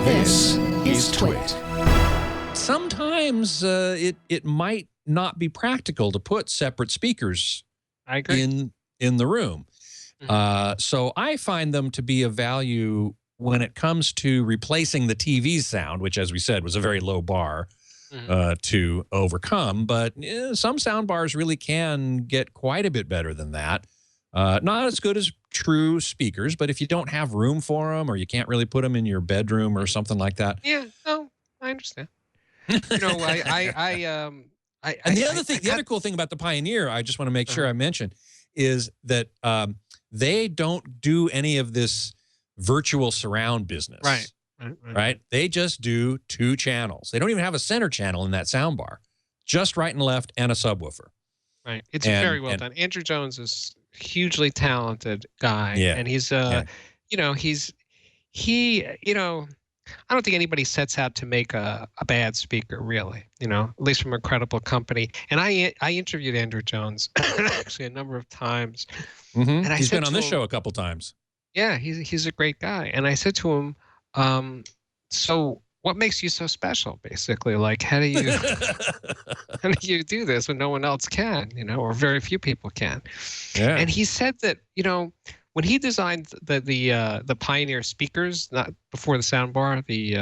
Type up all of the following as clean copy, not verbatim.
This is Twit. Sometimes it might not be practical to put separate speakers I agree. in the room. So I find them to be of value when it comes to replacing the TV's sound, which, as we said, was a very low bar to overcome. But some sound bars really can get quite a bit better than that. Not as good as true speakers, but if you don't have room for them or you can't really put them in your bedroom or something like that. Yeah, no, I understand. You know, And the other cool thing about the Pioneer, I just want to make sure I mention, is that they don't do any of this virtual surround business. Right? They just do 2 channels. They don't even have a center channel in that sound bar, just right and left and a subwoofer. Right. It's very well done. Andrew Jones is a hugely talented guy, and he's you know, I don't think anybody sets out to make a bad speaker, really, you know, at least from a credible company. And I interviewed Andrew Jones actually a number of times. And he's been on this show a couple times. Yeah, he's a great guy. And I said to him, so what makes you so special, basically? Like, how do you do this when no one else can, you know, or very few people can? Yeah. And he said that, you know, when he designed the Pioneer speakers, not before the soundbar, the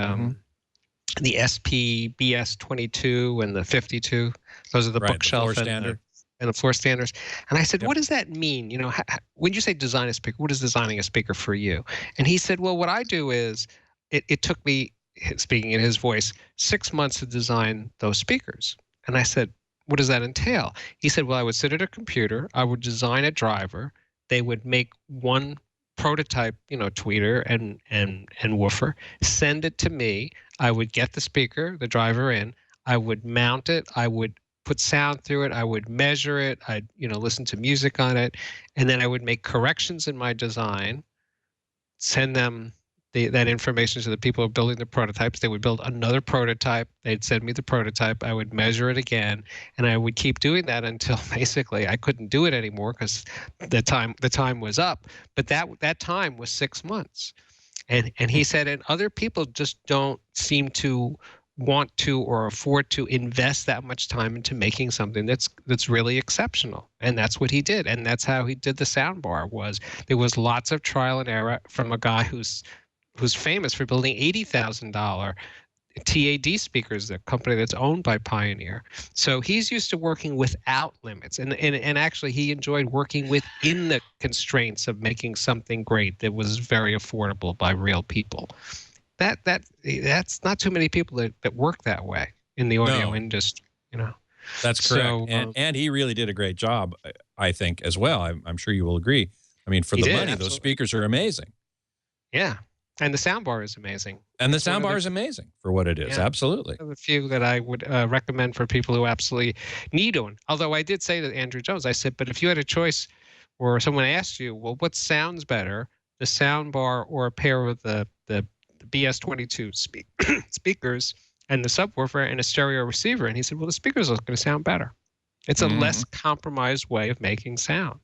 SP BS22 and the 52, those are the bookshelf and the floor standers. And I said, what does that mean? You know, when you say design a speaker, what is designing a speaker for you? And he said, well, what I do is it took me, speaking in his voice, 6 months to design those speakers. And I said, what does that entail? He said, well, I would sit at a computer, I would design a driver, they would make one prototype, you know, tweeter and woofer, send it to me. I would get the speaker, the driver in, I would mount it, I would put sound through it, I would measure it, I'd, you know, listen to music on it, and then I would make corrections in my design, send them that information to the people who are building the prototypes. They would build another prototype. They'd send me the prototype. I would measure it again, and I would keep doing that until basically I couldn't do it anymore because the time was up. But that time was 6 months, and he said, and other people just don't seem to want to or afford to invest that much time into making something that's really exceptional. And that's what he did, and that's how he did the soundbar. There was lots of trial and error from a guy who's famous for building $80,000 TAD speakers, the company that's owned by Pioneer. So he's used to working without limits, and actually he enjoyed working within the constraints of making something great that was very affordable by real people. That's not too many people that work that way in the audio industry, you know. That's correct. So, and he really did a great job, I think, as well. I'm sure you will agree. I mean, for the money, those speakers are amazing. Yeah. And the soundbar is amazing. And the soundbar is amazing for what it is. Yeah. Absolutely. A few that I would recommend for people who absolutely need one. Although I did say to Andrew Jones, I said, but if you had a choice or someone asked you, well, what sounds better, the soundbar or a pair of the BS22 speakers and the subwoofer and a stereo receiver? And he said, well, the speakers are going to sound better. It's a less compromised way of making sound.